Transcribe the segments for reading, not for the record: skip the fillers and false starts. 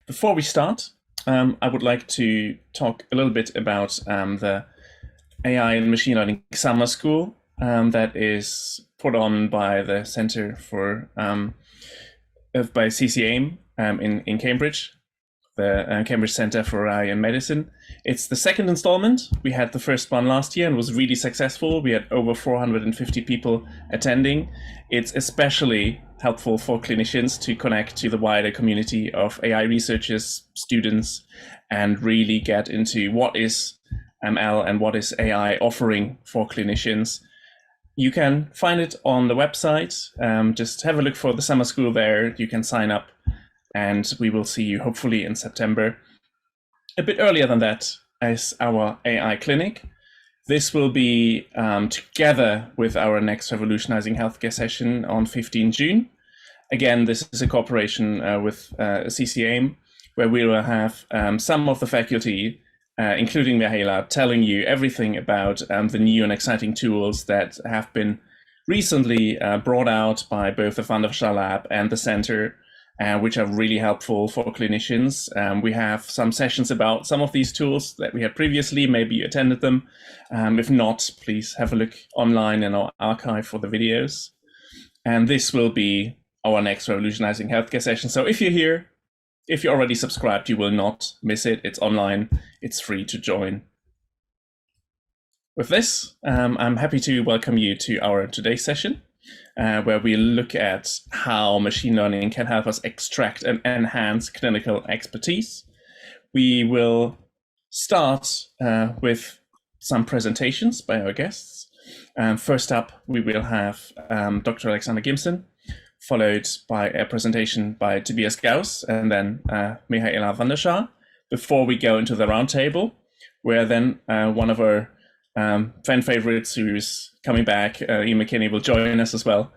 Before we start, I would like to talk a little bit about the AI and Machine Learning Summer School that is put on by the Center for by CCAIM in Cambridge, the Cambridge Center for AI and Medicine. It's the second installment. We had the first one last year and was really successful. We had over 450 people attending. It's especially helpful for clinicians to connect to the wider community of AI researchers, students, and really get into what is ML and what is AI offering for clinicians. You can find it on the website. Just have a look for the summer school there. You can sign up and we will see you hopefully in September. A bit earlier than that is our AI clinic. This will be together with our next Revolutionizing Healthcare session on 15 June. Again, this is a cooperation with CCAIM, where we will have some of the faculty, including Mihaela, telling you everything about the new and exciting tools that have been recently brought out by both the Schaar Lab and the Center, which are really helpful for clinicians. We have some sessions about some of these tools that we had previously. Maybe you attended them. If not, please have a look online in our archive for the videos. And this will be our next Revolutionizing Healthcare session. So if you're here, if you're already subscribed, you will not miss it. It's online. It's free to join. With this, I'm happy to welcome you to our today's session, where we look at how machine learning can help us extract and enhance clinical expertise. We will start with some presentations by our guests. First up, we will have Dr. Alexander Gimson, followed by a presentation by Tobias Gauss, and then Mihaela van der Schaar, before we go into the roundtable, where then one of our fan favorites who is coming back, Eoin McKinney, will join us as well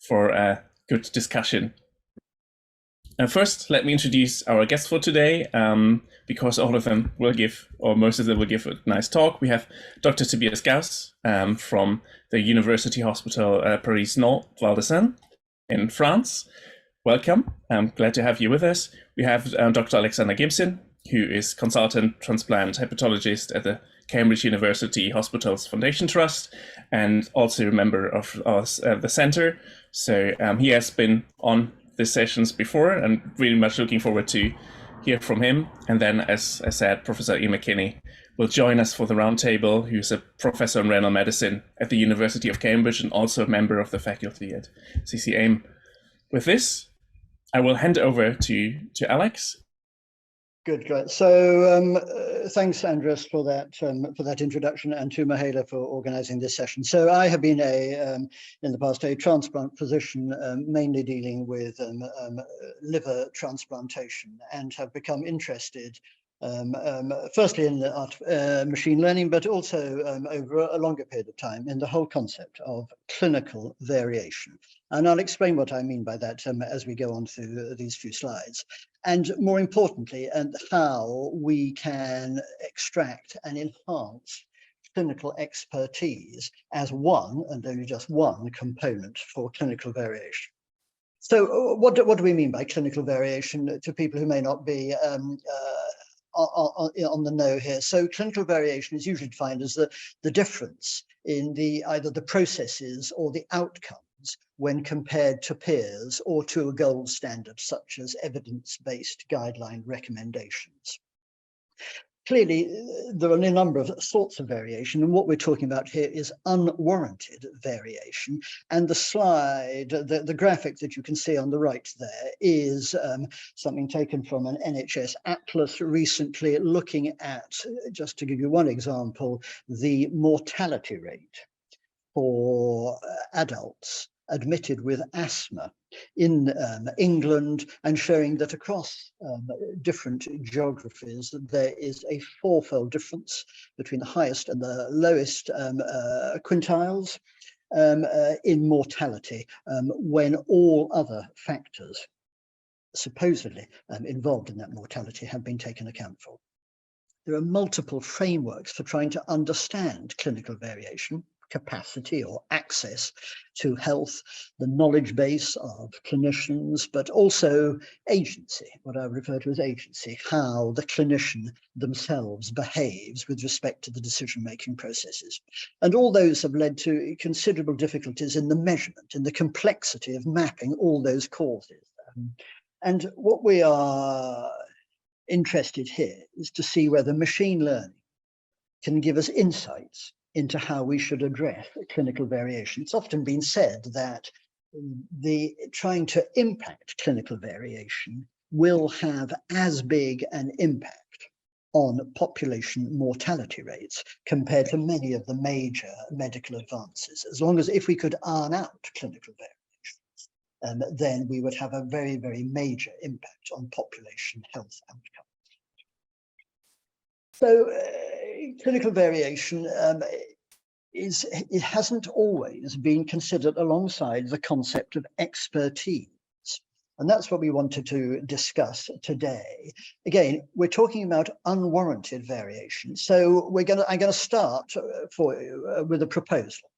for a good discussion. First, let me introduce our guests for today, because all of them will give, or most of them will give a nice talk. We have Dr. Tobias Gauss from the University Hospital Paris Nord, Val de Seine in France. Welcome. I'm glad to have you with us. We have Dr. Alexander Gimson, who is consultant transplant hepatologist at the Cambridge University Hospitals Foundation Trust and also a member of the center. So he has been on the sessions before and really much looking forward to hear from him. And then, as I said, Professor Eoin McKinney will join us for the roundtable, who's a professor in renal medicine at the University of Cambridge and also a member of the faculty at CCAIM. With this, I will hand over to Alex. Good, great. So thanks, Andres, for that introduction, and to Mihaela for organising this session. So I have been in the past a transplant physician, mainly dealing with liver transplantation, and have become interested firstly in the art of machine learning, but also over a longer period of time in the whole concept of clinical variation. And I'll explain what I mean by that as we go on through these few slides. And more importantly, and how we can extract and enhance clinical expertise as one, and only just one, component for clinical variation. So what do we mean by clinical variation to people who may not be on the know here? So clinical variation is usually defined as the difference in either the processes or the outcomes when compared to peers or to a gold standard, such as evidence-based guideline recommendations. Clearly, there are a number of sorts of variation, and what we're talking about here is unwarranted variation. And the slide, the graphic that you can see on the right there is something taken from an NHS atlas recently, looking at, just to give you one example, the mortality rate for adults admitted with asthma in England, and showing that across different geographies there is a fourfold difference between the highest and the lowest quintiles in mortality when all other factors supposedly involved in that mortality have been taken account for. There are multiple frameworks for trying to understand clinical variation, capacity or access to health, the knowledge base of clinicians, but also agency, what I refer to as agency, how the clinician themselves behaves with respect to the decision-making processes. And all those have led to considerable difficulties in the measurement, in the complexity of mapping all those causes. And what we are interested here is to see whether machine learning can give us insights into how we should address clinical variation. It's often been said that trying to impact clinical variation will have as big an impact on population mortality rates compared to many of the major medical advances. As long as if we could iron out clinical variation, then we would have a very, very major impact on population health outcomes. So clinical variation it hasn't always been considered alongside the concept of expertise. And that's what we wanted to discuss today. Again, we're talking about unwarranted variation. So I'm going to start for you with a proposal.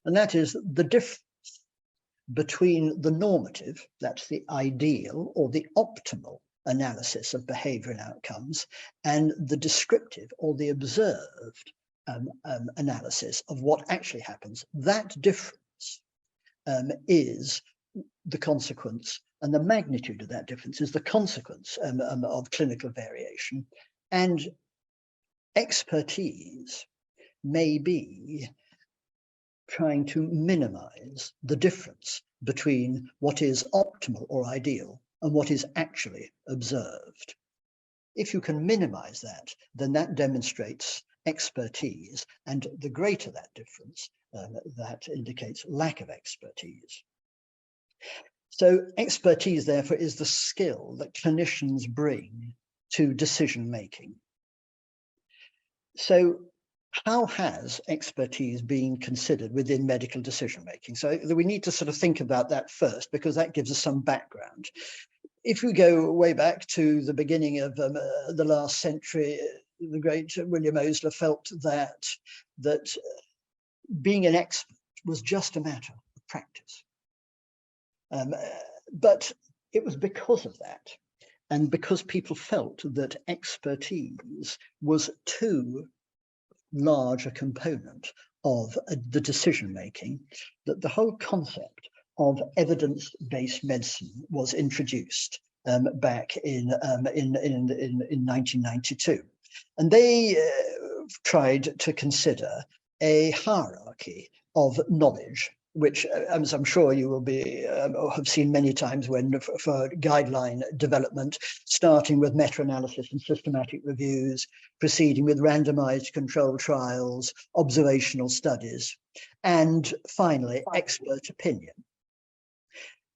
And that is the difference between the normative, that's the ideal or the optimal analysis of behavior and outcomes, and the descriptive or the observed analysis of what actually happens. That difference is the consequence, and the magnitude of that difference is the consequence of clinical variation. And expertise may be trying to minimize the difference between what is optimal or ideal and what is actually observed. If you can minimize that, then that demonstrates expertise, and the greater that difference, that indicates lack of expertise. So expertise, therefore, is the skill that clinicians bring to decision making. So how has expertise been considered within medical decision making? So we need to sort of think about that first, because that gives us some background. If we go way back to the beginning of the last century, the great William Osler felt that being an expert was just a matter of practice. But it was because of that, and because people felt that expertise was too large a component of the decision making, that the whole concept of evidence-based medicine was introduced back in 1992. And they tried to consider a hierarchy of knowledge, which, as I'm sure you will be have seen many times when for guideline development, starting with meta-analysis and systematic reviews, proceeding with randomized controlled trials, observational studies, and finally, expert opinion.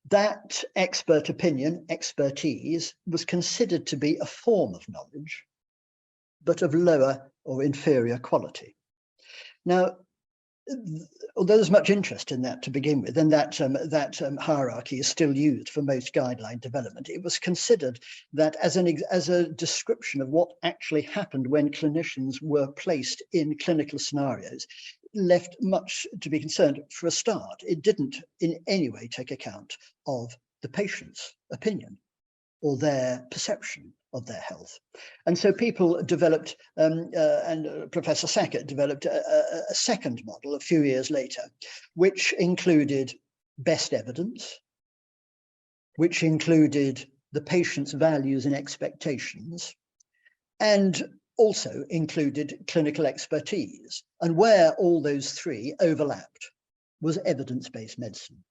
That expert opinion, expertise, was considered to be a form of knowledge, but of lower or inferior quality. Now, although there's much interest in that to begin with, and that hierarchy is still used for most guideline development, it was considered that as a description of what actually happened when clinicians were placed in clinical scenarios, left much to be concerned. For a start, it didn't in any way take account of the patient's opinion or their perception of their health. And so people developed, and Professor Sackett developed a second model a few years later, which included best evidence, which included the patient's values and expectations, and also included clinical expertise. And where all those three overlapped was evidence-based medicine.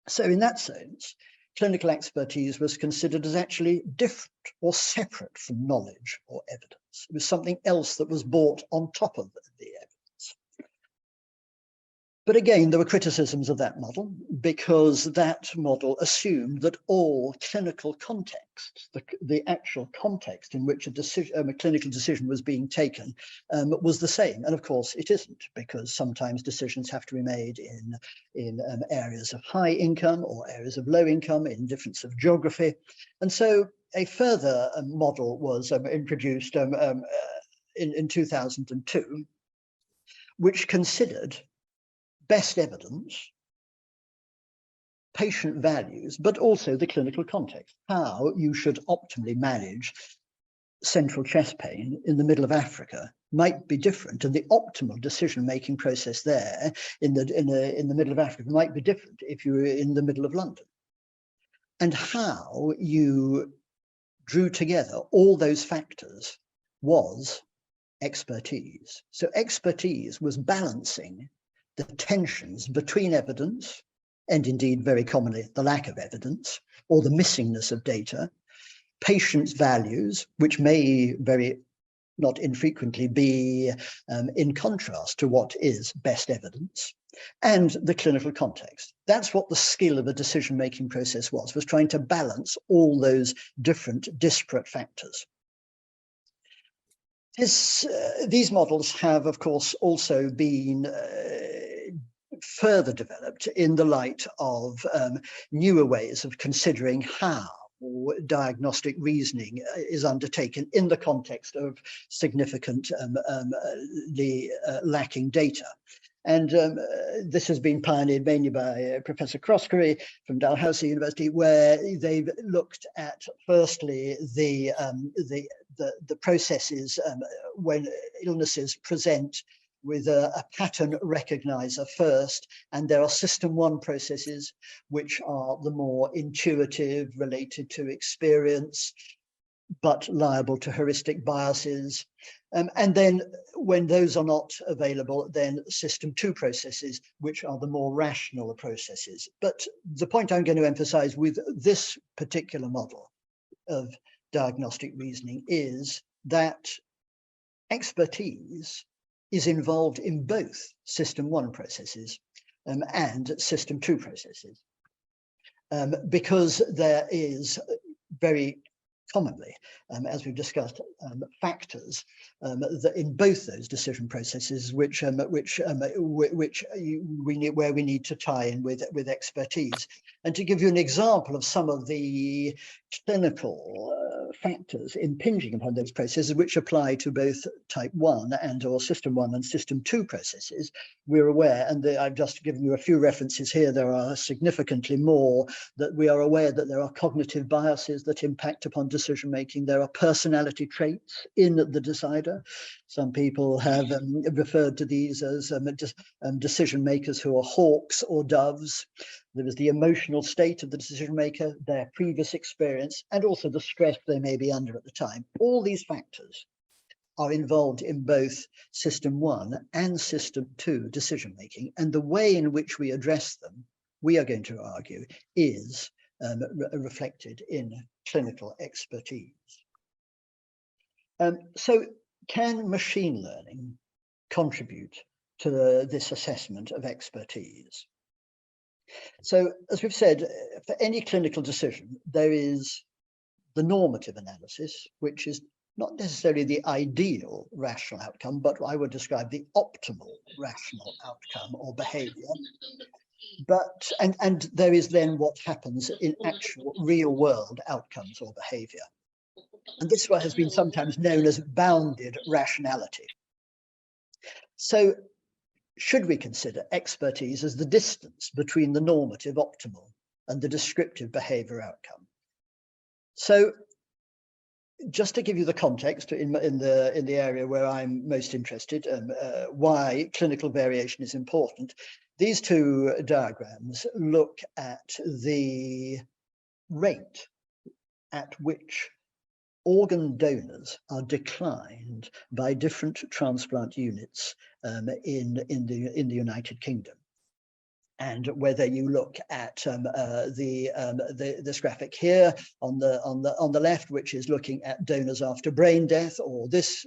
So in that sense, clinical expertise was considered as actually different or separate from knowledge or evidence. It was something else that was brought on top of the evidence. But again, there were criticisms of that model, because that model assumed that all clinical contexts, the actual context in which a clinical decision was being taken, was the same. And of course, it isn't, because sometimes decisions have to be made in areas of high income or areas of low income, in difference of geography. And so a further model was introduced in 2002, which considered best evidence, patient values, but also the clinical context, how you should optimally manage central chest pain in the middle of Africa might be different, and the optimal decision-making process there in the middle of Africa might be different if you were in the middle of London. And how you drew together all those factors was expertise. So expertise was balancing the tensions between evidence, and indeed very commonly the lack of evidence or the missingness of data, patients' values, which may very not infrequently be in contrast to what is best evidence, and the clinical context. That's what the skill of a decision-making process was trying to balance all those different disparate factors. These models have, of course, also been further developed in the light of newer ways of considering how diagnostic reasoning is undertaken in the context of significantly lacking data. And this has been pioneered mainly by Professor Croskery from Dalhousie University, where they've looked at firstly the processes when illnesses present with a pattern recognizer first, and there are system 1 processes which are the more intuitive, related to experience, but liable to heuristic biases. And then when those are not available, then system 2 processes, which are the more rational processes. But the point I'm going to emphasize with this particular model of diagnostic reasoning is that expertise is involved in both system 1 processes and system 2 processes, because there is very commonly, as we've discussed, factors that in both those decision processes where we need to tie in with expertise. And to give you an example of some of the clinical factors impinging upon those processes, which apply to both type 1 or system 1 and system 2 processes, we're aware, and I've just given you a few references here, there are significantly more, that we are aware that there are cognitive biases that impact upon decision making. There are personality traits in the decider. Some people have referred to these as decision makers who are hawks or doves. There is the emotional state of the decision maker, their previous experience, and also the stress they may be under at the time. All these factors are involved in both system 1 and system 2 decision making, and the way in which we address them, we are going to argue, is reflected in clinical expertise. So can machine learning contribute to this assessment of expertise? So as we've said, for any clinical decision, there is the normative analysis, which is not necessarily the ideal rational outcome, but I would describe the optimal rational outcome or behavior. But and there is then what happens in actual real world outcomes or behavior. And this one has been sometimes known as bounded rationality. So should we consider expertise as the distance between the normative optimal and the descriptive behavior outcome? So just to give you the context in the area where I'm most interested, why clinical variation is important, these two diagrams look at the rate at which organ donors are declined by different transplant units in the United Kingdom. And whether you look at this graphic here on the left, which is looking at donors after brain death, or this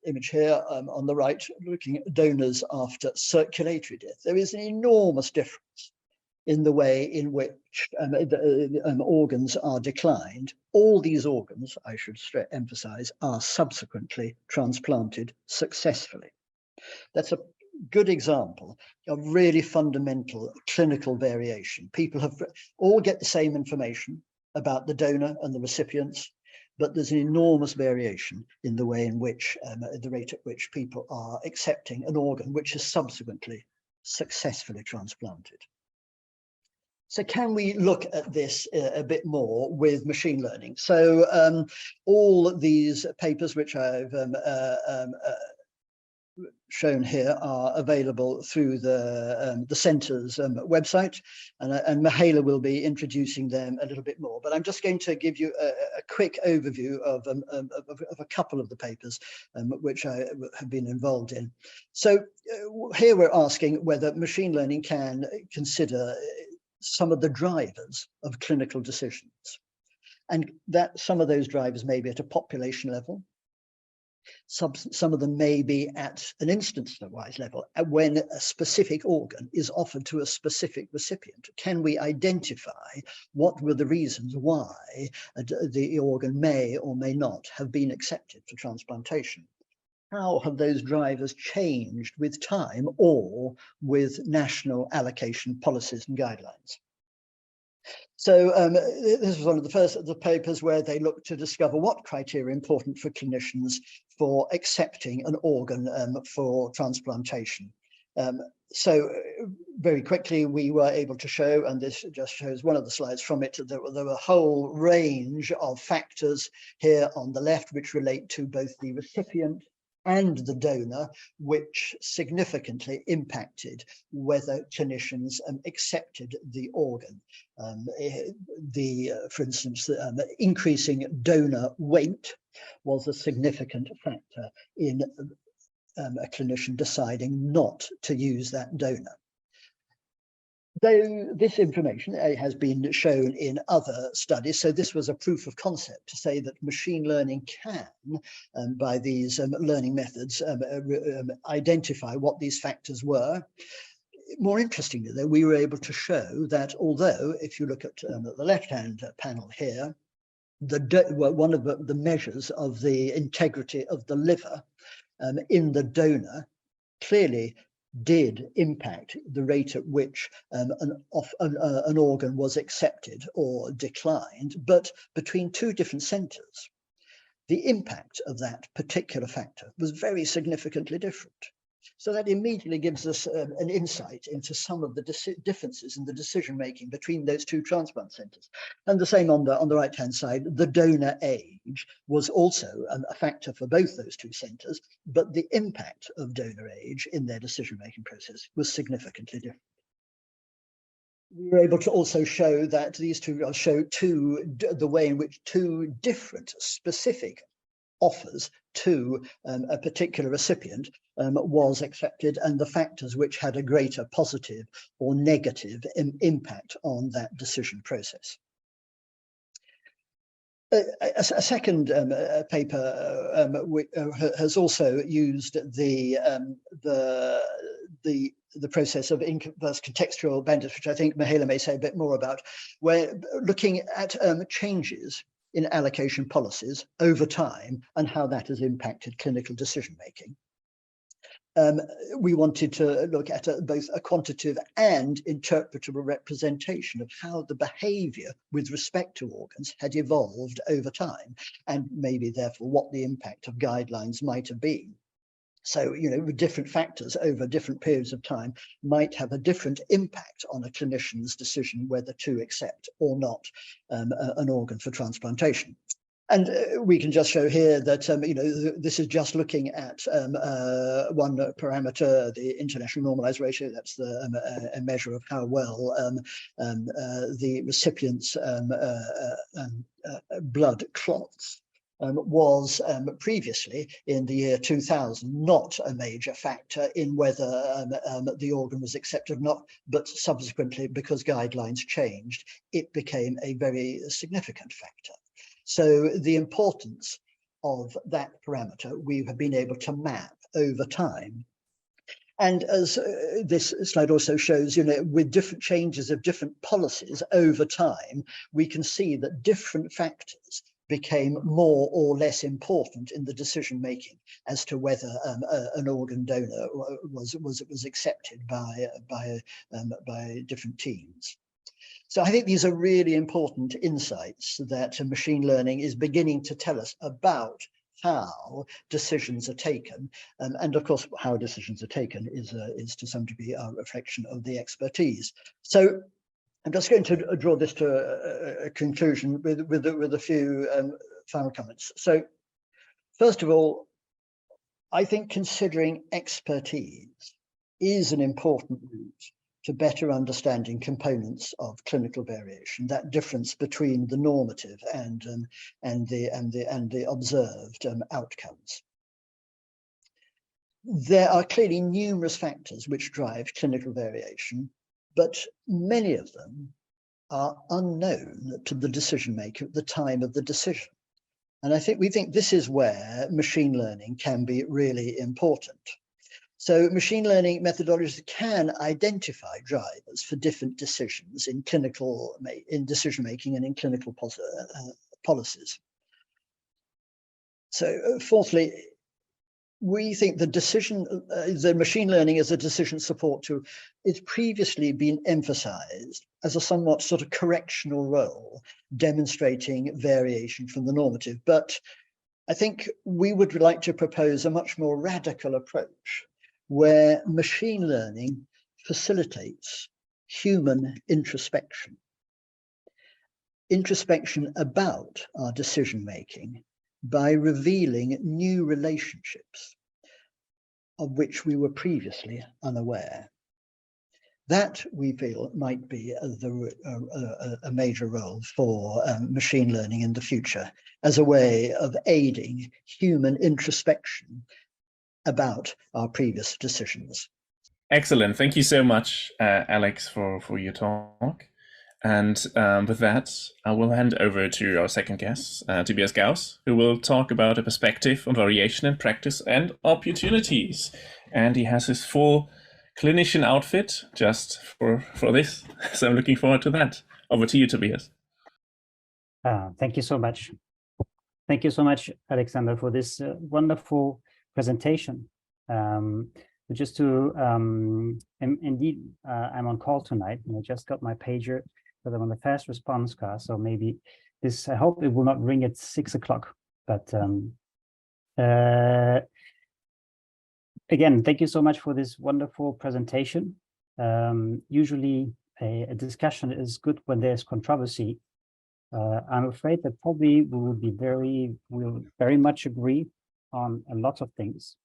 image here on the right, looking at donors after circulatory death, there is an enormous difference in the way in which organs are declined. All these organs, I should emphasize, are subsequently transplanted successfully. That's a good example of really fundamental clinical variation. People all get the same information about the donor and the recipients, but there's an enormous variation in the way in which, the rate at which people are accepting an organ which is subsequently successfully transplanted. So can we look at this a bit more with machine learning? So all these papers which I've shown here are available through the centre's website, and Mihaela will be introducing them a little bit more. But I'm just going to give you a quick overview of a couple of the papers which I have been involved in. So here we're asking whether machine learning can consider some of the drivers of clinical decisions, and that some of those drivers may be at a population level. Some of them may be at an instance-wise level. When a specific organ is offered to a specific recipient, can we identify what were the reasons why the organ may or may not have been accepted for transplantation? How have those drivers changed with time or with national allocation policies and guidelines? So this was one of the first of the papers where they looked to discover what criteria are important for clinicians for accepting an organ for transplantation. So very quickly, we were able to show, and this just shows one of the slides from it, that there were a whole range of factors here on the left, which relate to both the recipient and the donor, which significantly impacted whether clinicians accepted the organ. For instance, increasing donor weight was a significant factor in a clinician deciding not to use that donor. Though this information has been shown in other studies, so this was a proof of concept to say that machine learning can, by these learning methods, identify what these factors were. More interestingly, though, we were able to show that although, if you look at the left-hand panel here, one of the measures of the integrity of the liver in the donor clearly did impact the rate at which an organ was accepted or declined, but between two different centres, the impact of that particular factor was very significantly different. So that immediately gives us an insight into some of the differences in the decision-making between those two transplant centres. And the same on the right-hand side, the donor age was also a factor for both those two centres, but the impact of donor age in their decision-making process was significantly different. We were able to also show that these two show the way in which two different specific offers to a particular recipient was accepted, and the factors which had a greater positive or negative impact on that decision process. A second paper has also used the process of inverse contextual bandits, which I think Mihaela may say a bit more about, where looking at changes in allocation policies over time and how that has impacted clinical decision making. We wanted to look at both a quantitative and interpretable representation of how the behavior with respect to organs had evolved over time, and maybe therefore what the impact of guidelines might have been. So, different factors over different periods of time might have a different impact on a clinician's decision whether to accept or not an organ for transplantation. And we can just show here that, this is just looking at one parameter, the international normalized ratio. That's a measure of how well the recipient's blood clots was previously in the year 2000 not a major factor in whether the organ was accepted or not, but subsequently, because guidelines changed, it became a very significant factor. So the importance of that parameter we have been able to map over time. And as this slide also shows, with different changes of different policies over time, we can see that different factors became more or less important in the decision making as to whether an organ donor was accepted by different teams. So I think these are really important insights that machine learning is beginning to tell us about how decisions are taken. And of course, how decisions are taken is to some degree a reflection of the expertise. So I'm just going to draw this to a conclusion with a few final comments. So first of all, I think considering expertise is an important route to better understanding components of clinical variation, that difference between the normative and the observed outcomes. There are clearly numerous factors which drive clinical variation, but many of them are unknown to the decision maker at the time of the decision. And we think this is where machine learning can be really important. So machine learning methodologies can identify drivers for different decisions in decision making and in clinical policies. So fourthly, we think the machine learning as a decision support tool, it's previously been emphasized as a somewhat sort of correctional role, demonstrating variation from the normative. But I think we would like to propose a much more radical approach where machine learning facilitates human introspection about our decision making by revealing new relationships of which we were previously unaware. That, we feel, might be a major role for machine learning in the future as a way of aiding human introspection about our previous decisions. Excellent. Thank you so much, Alex, for your talk. And with that, I will hand over to our second guest, Tobias Gauss, who will talk about a perspective on variation in practice and opportunities. And he has his full clinician outfit just for this. So I'm looking forward to that. Over to you, Tobias. Thank you so much. Thank you so much, Alexander, for this wonderful presentation. Just to, indeed, I'm on call tonight, and I just got my pager, but I'm on the fast response car, so maybe this, I hope it will not ring at 6 o'clock, but again, thank you so much for this wonderful presentation. Usually a discussion is good when there's controversy. I'm afraid that probably we'll very much agree on a lot of things.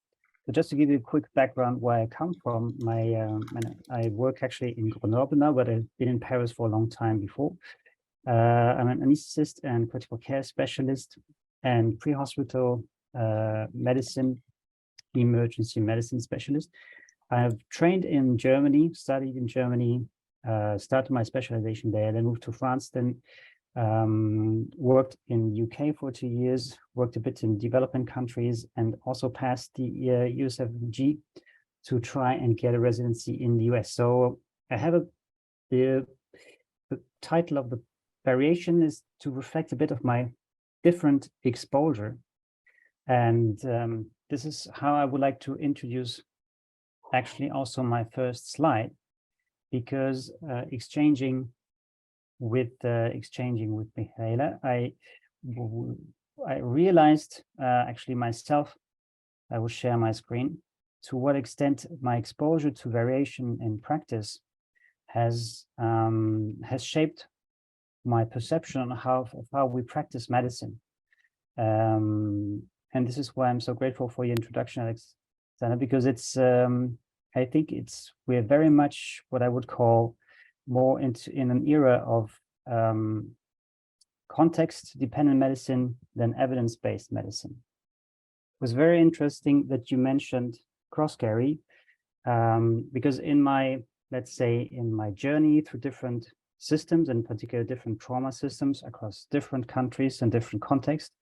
But just to give you a quick background where I come from, I work actually in Grenoble now, but I've been in Paris for a long time before. I'm an anesthetist and critical care specialist and pre-hospital medicine, emergency medicine specialist. I have trained in Germany, studied in Germany, started my specialization there, then moved to France, then worked in UK for 2 years, worked a bit in developing countries, and also passed the U7G to try and get a residency in the US. So I have the title of the variation is to reflect a bit of my different exposure. And this is how I would like to introduce actually also my first slide, because exchanging with Mihaela, I realized actually myself, I will share my screen, to what extent my exposure to variation in practice has shaped my perception on how we practice medicine. And this is why I'm so grateful for your introduction, Alexander, because it's I think we're very much what I would call more in an era of context-dependent medicine than evidence-based medicine. It was very interesting that you mentioned cross-carry, because in my, let's say, in my journey through different systems, in particular different trauma systems across different countries and different contexts,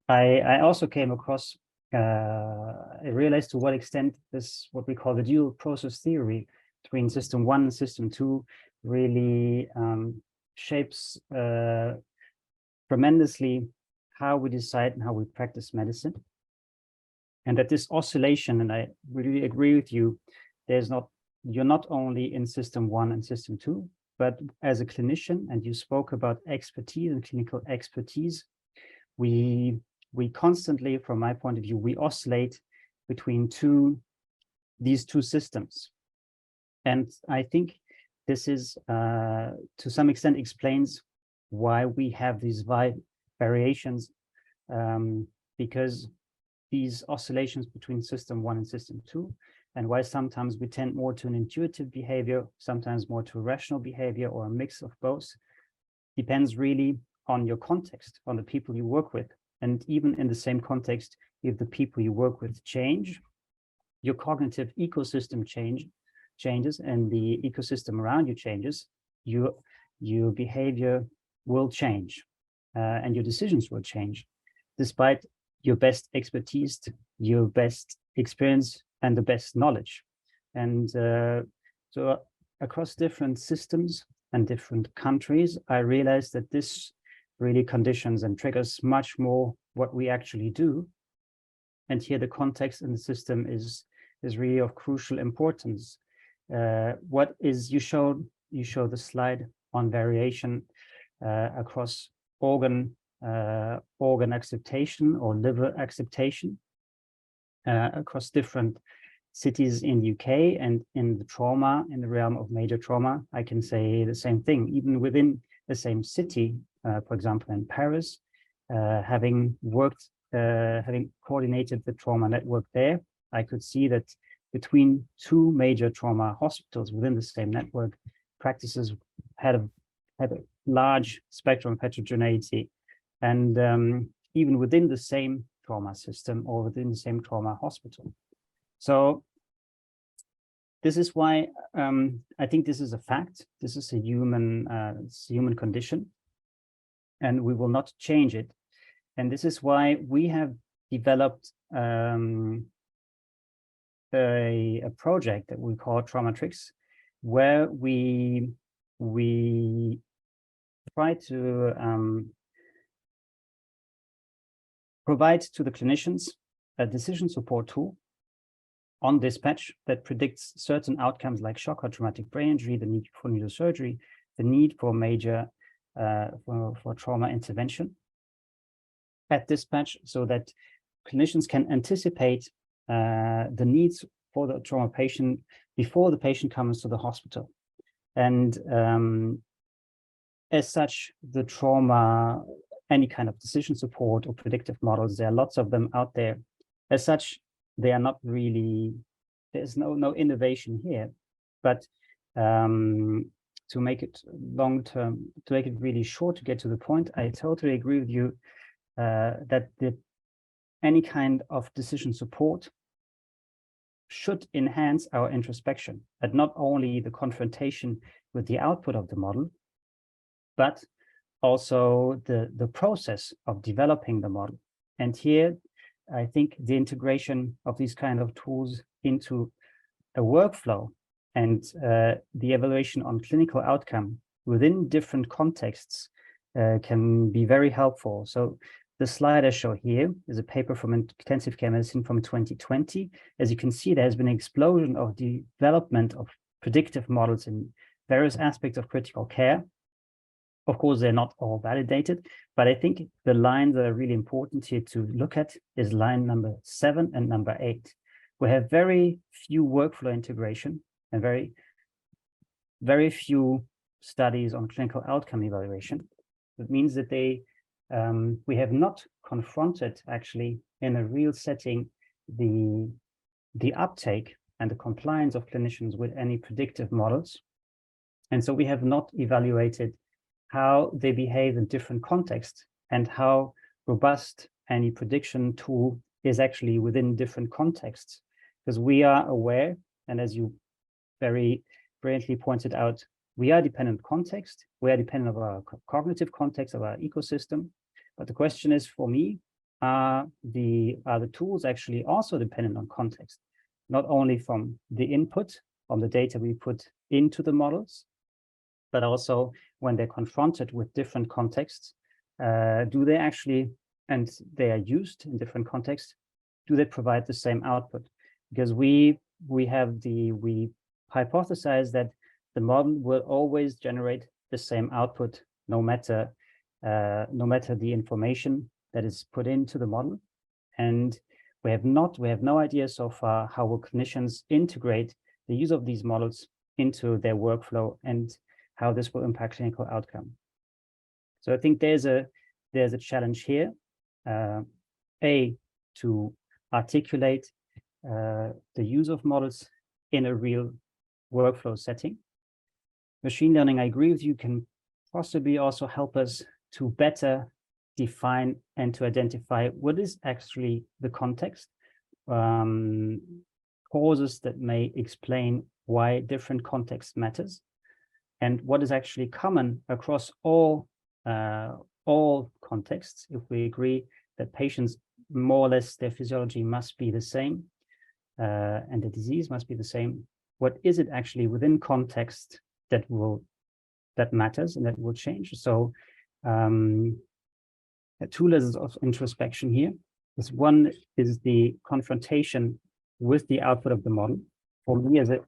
I also came across, I realized to what extent this, what we call the dual process theory between system 1 and system 2 really shapes tremendously how we decide and how we practice medicine. And that this oscillation, and I really agree with you, you're not only in system 1 and system 2, but as a clinician, and you spoke about expertise and clinical expertise, we we constantly, from my point of view, we oscillate between these two systems. And I think this is, to some extent, explains why we have these variations, because these oscillations between system 1 and system 2, and why sometimes we tend more to an intuitive behavior, sometimes more to a rational behavior, or a mix of both, depends really on your context, on the people you work with. And even in the same context, if the people you work with change, your cognitive ecosystem changes and the ecosystem around you changes, your behavior will change, and your decisions will change, despite your best expertise, your best experience, and the best knowledge. And so across different systems and different countries, I realized that this really conditions and triggers much more what we actually do. And here the context in the system is really of crucial importance. What is, you show the slide on variation across organ acceptation or liver acceptation across different cities in the UK, and in the trauma, in the realm of major trauma, I can say the same thing. Even within the same city, for example, in Paris, having coordinated the trauma network there, I could see that between two major trauma hospitals within the same network, practices had a large spectrum of heterogeneity. And even within the same trauma system or within the same trauma hospital. So this is why I think this is a fact. This is a human condition, and we will not change it. And this is why we have developed a project that we call Traumatrix, where we try to provide to the clinicians a decision support tool on dispatch that predicts certain outcomes like shock or traumatic brain injury, the need for neurosurgery, the need for major for trauma intervention at dispatch, so that clinicians can anticipate the needs for the trauma patient before the patient comes to the hospital. And as such, the trauma, any kind of decision support or predictive models, there are lots of them out there. As such, they are not really, there's no innovation here. But to make it long term, to make it really short, to get to the point, I totally agree with you that any kind of decision support should enhance our introspection, and not only the confrontation with the output of the model, but also the process of developing the model. And here, I think the integration of these kind of tools into a workflow and the evaluation on clinical outcome within different contexts can be very helpful. So the slide I show here is a paper from intensive care medicine from 2020. As you can see, there has been an explosion of development of predictive models in various aspects of critical care. Of course, they're not all validated, but I think the lines that are really important here to look at is line number 7 and number 8. We have very few workflow integration and very few studies on clinical outcome evaluation. It means that we have not confronted actually in a real setting the uptake and the compliance of clinicians with any predictive models. And so we have not evaluated how they behave in different contexts and how robust any prediction tool is actually within different contexts. Because we are aware, and as you very brilliantly pointed out, we are dependent context, we are dependent of our cognitive context of our ecosystem. But the question is, for me, are the tools actually also dependent on context, not only from the input, from the data we put into the models, but also when they're confronted with different contexts, do they actually, and they are used in different contexts, do they provide the same output? Because we hypothesize that the model will always generate the same output, no matter the information that is put into the model. And we have no idea so far how will clinicians integrate the use of these models into their workflow and how this will impact clinical outcome. So I think there's a challenge here, to articulate the use of models in a real workflow setting. Machine learning, I agree with you, can possibly also help us to better define and to identify what is actually the context, causes that may explain why different context matters, and what is actually common across all contexts. If we agree that patients, more or less, their physiology must be the same, and the disease must be the same, what is it actually within context that matters and that will change? So two levels of introspection here. This one is the confrontation with the output of the model. For me, as a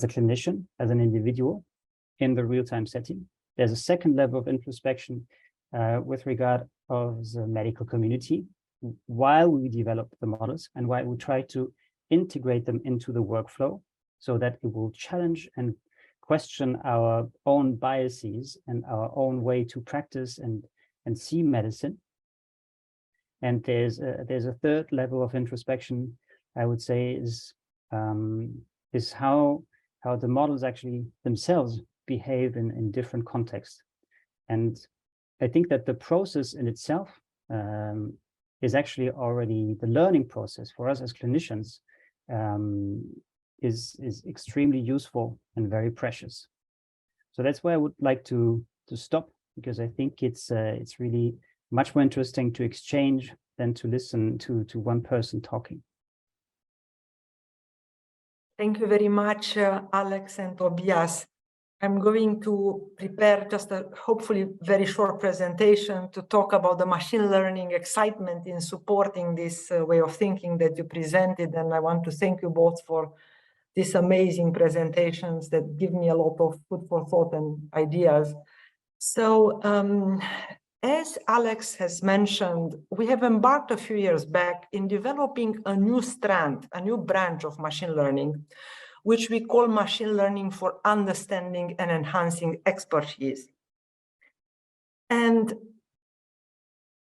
clinician, as an individual in the real-time setting, there's a second level of introspection with regard of the medical community while we develop the models and while we try to integrate them into the workflow so that it will challenge and question our own biases and our own way to practice and see medicine. And there's a third level of introspection, I would say, is how the models actually themselves behave in different contexts. And I think that the process in itself is actually already the learning process for us as clinicians, is extremely useful and very precious. So that's where I would like to stop, because I think it's really much more interesting to exchange than to listen to one person talking. Thank you very much, Alex and Tobias. I'm going to prepare just a hopefully very short presentation to talk about the machine learning excitement in supporting this way of thinking that you presented. And I want to thank you both for these amazing presentations that give me a lot of food for thought and ideas. So as Alex has mentioned, we have embarked a few years back in developing a new strand, a new branch of machine learning, which we call machine learning for understanding and enhancing expertise. And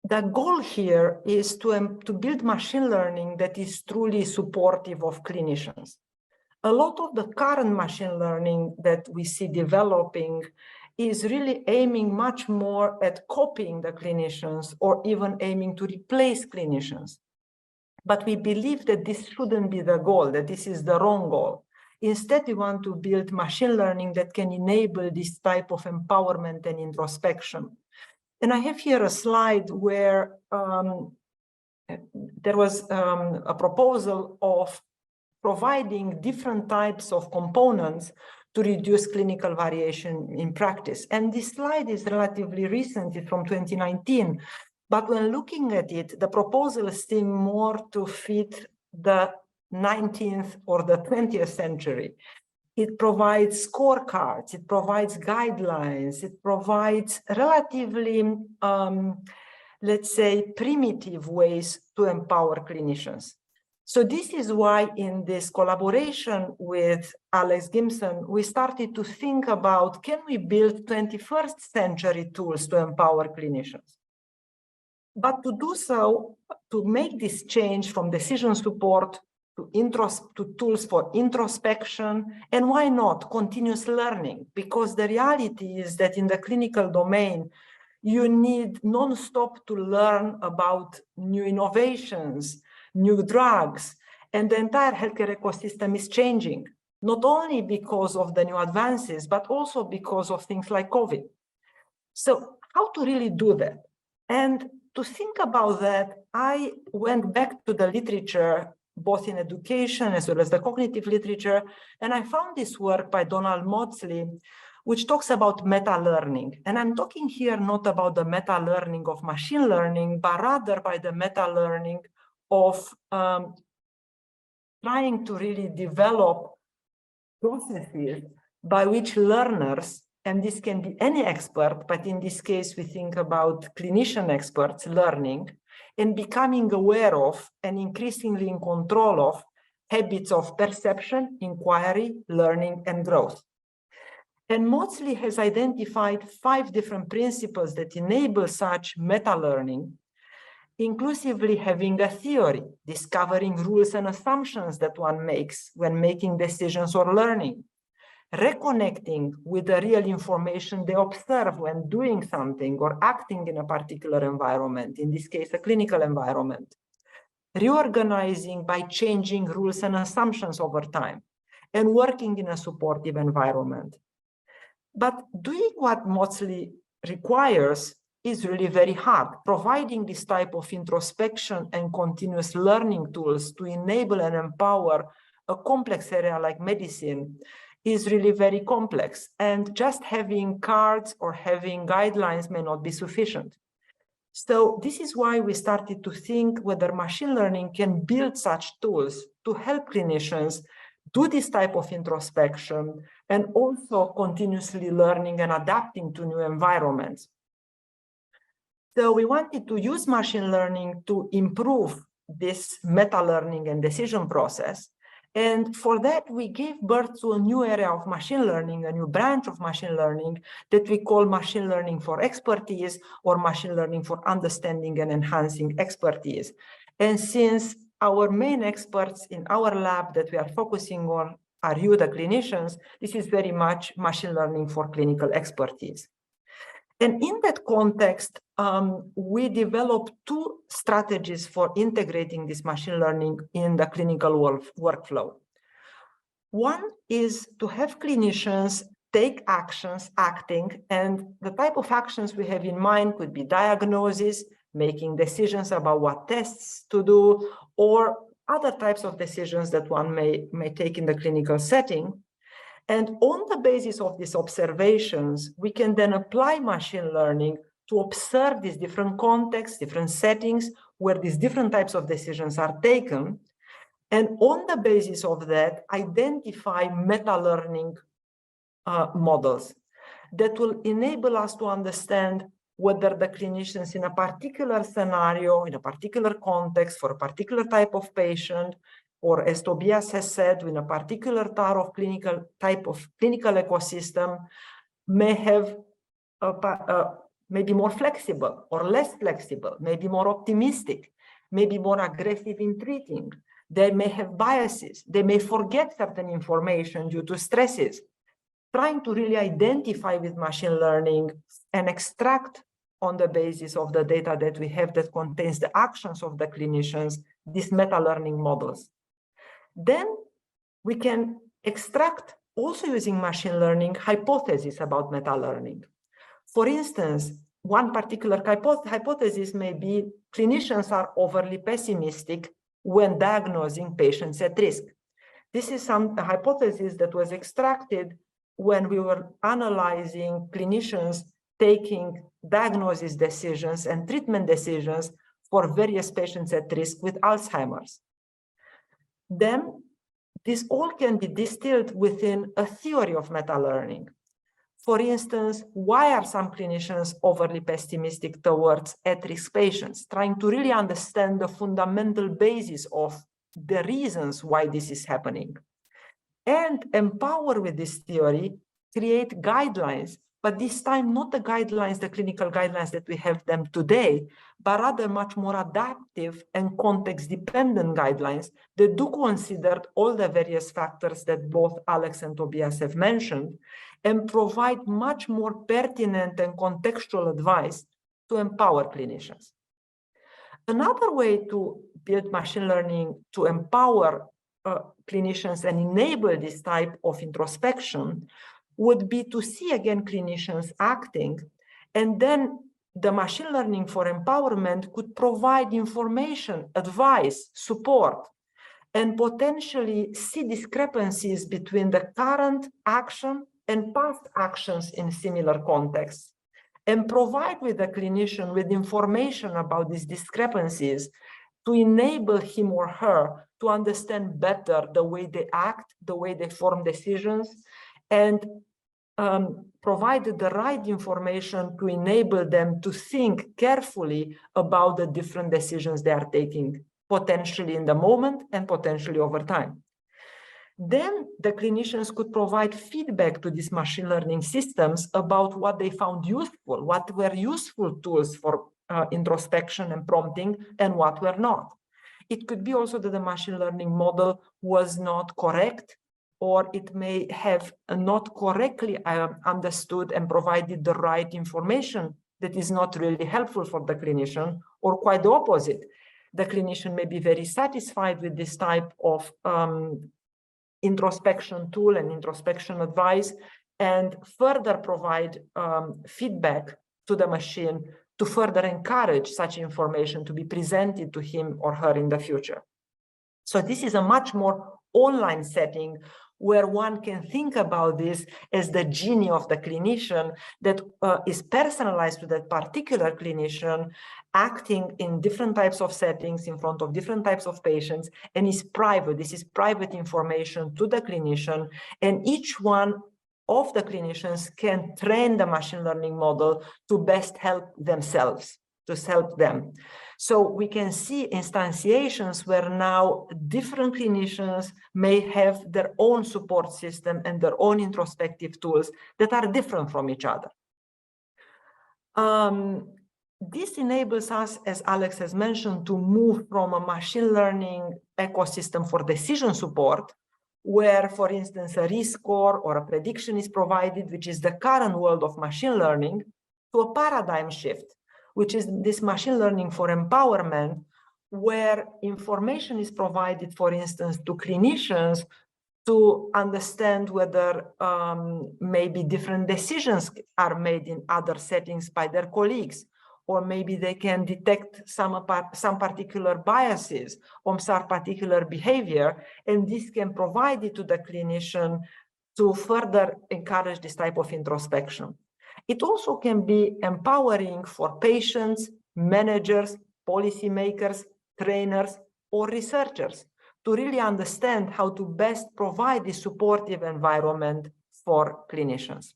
the goal here is to build machine learning that is truly supportive of clinicians. A lot of the current machine learning that we see developing is really aiming much more at copying the clinicians or even aiming to replace clinicians. But we believe that this shouldn't be the goal, that this is the wrong goal. Instead, we want to build machine learning that can enable this type of empowerment and introspection. And I have here a slide where there was a proposal of providing different types of components to reduce clinical variation in practice. And this slide is relatively recent, it's from 2019. But when looking at it, the proposals seem more to fit the 19th or the 20th century. It provides scorecards, it provides guidelines, it provides relatively, let's say, primitive ways to empower clinicians. So this is why in this collaboration with Alex Gimson, we started to think about, can we build 21st century tools to empower clinicians? But to do so, to make this change from decision support to tools for introspection, and why not continuous learning? Because the reality is that in the clinical domain, you need non-stop to learn about new innovations, new drugs, and the entire healthcare ecosystem is changing, not only because of the new advances, but also because of things like COVID. So how to really do that? And to think about that, I went back to the literature, both in education as well as the cognitive literature, and I found this work by Donald Maudsley, which talks about meta-learning. And I'm talking here not about the meta-learning of machine learning, but rather by the meta-learning of trying to really develop processes by which learners and this can be any expert, but in this case, we think about clinician experts learning and becoming aware of and increasingly in control of habits of perception, inquiry, learning, and growth. And Maudsley has identified 5 different principles that enable such meta-learning, inclusively having a theory, discovering rules and assumptions that one makes when making decisions or learning, reconnecting with the real information they observe when doing something or acting in a particular environment, in this case, a clinical environment, reorganizing by changing rules and assumptions over time, and working in a supportive environment. But doing what Maudsley requires is really very hard. Providing this type of introspection and continuous learning tools to enable and empower a complex area like medicine is really very complex. And just having cards or having guidelines may not be sufficient. So this is why we started to think whether machine learning can build such tools to help clinicians do this type of introspection and also continuously learning and adapting to new environments. So we wanted to use machine learning to improve this meta-learning and decision process. And for that, we gave birth to a new area of machine learning, a new branch of machine learning that we call machine learning for expertise or machine learning for understanding and enhancing expertise. And since our main experts in our lab that we are focusing on are you, the clinicians, this is very much machine learning for clinical expertise. And in that context, we developed 2 strategies for integrating this machine learning in the clinical workflow. One is to have clinicians take actions, acting, and the type of actions we have in mind could be diagnosis, making decisions about what tests to do, or other types of decisions that one may take in the clinical setting. And on the basis of these observations, we can then apply machine learning to observe these different contexts, different settings where these different types of decisions are taken. And on the basis of that, identify meta-learning models that will enable us to understand whether the clinicians in a particular scenario, in a particular context, for a particular type of patient, or as Tobias has said, in a particular type of clinical ecosystem, may have maybe more flexible or less flexible, maybe more optimistic, maybe more aggressive in treating. They may have biases. They may forget certain information due to stresses. Trying to really identify with machine learning and extract on the basis of the data that we have that contains the actions of the clinicians, these meta-learning models. Then we can extract, also using machine learning, hypotheses about meta-learning. For instance, one particular hypothesis may be clinicians are overly pessimistic when diagnosing patients at risk. This is a hypothesis that was extracted when we were analyzing clinicians taking diagnosis decisions and treatment decisions for various patients at risk with Alzheimer's. Then this all can be distilled within a theory of meta-learning. For instance, why are some clinicians overly pessimistic towards at-risk patients? Trying to really understand the fundamental basis of the reasons why this is happening. And empower with this theory, create guidelines, but this time not the guidelines, the clinical guidelines that we have them today, but rather much more adaptive and context-dependent guidelines that do consider all the various factors that both Alex and Tobias have mentioned, and provide much more pertinent and contextual advice to empower clinicians. Another way to build machine learning to empower clinicians and enable this type of introspection would be to see again clinicians acting, and then the machine learning for empowerment could provide information, advice, support, and potentially see discrepancies between the current action and past actions in similar contexts, and provide with the clinician with information about these discrepancies to enable him or her to understand better the way they act, the way they form decisions, and provided the right information to enable them to think carefully about the different decisions they are taking, potentially in the moment and potentially over time. Then the clinicians could provide feedback to these machine learning systems about what they found useful, what were useful tools for introspection and prompting, and what were not. It could be also that the machine learning model was not correct, or it may have not correctly understood and provided the right information that is not really helpful for the clinician, or quite the opposite. The clinician may be very satisfied with this type of introspection tool and introspection advice, and further provide feedback to the machine to further encourage such information to be presented to him or her in the future. So this is a much more online setting where one can think about this as the genie of the clinician that is personalized to that particular clinician, acting in different types of settings in front of different types of patients, and is private. This is private information to the clinician, and each one of the clinicians can train the machine learning model to best help themselves, to help them. So we can see instantiations where now different clinicians may have their own support system and their own introspective tools that are different from each other. This enables us, as Alex has mentioned, to move from a machine learning ecosystem for decision support, where, for instance, a risk score or a prediction is provided, which is the current world of machine learning, to a paradigm shift, which is this machine learning for empowerment, where information is provided, for instance, to clinicians to understand whether maybe different decisions are made in other settings by their colleagues, or maybe they can detect some particular biases or some particular behavior, and this can provide it to the clinician to further encourage this type of introspection. It also can be empowering for patients, managers, policymakers, trainers, or researchers to really understand how to best provide this supportive environment for clinicians.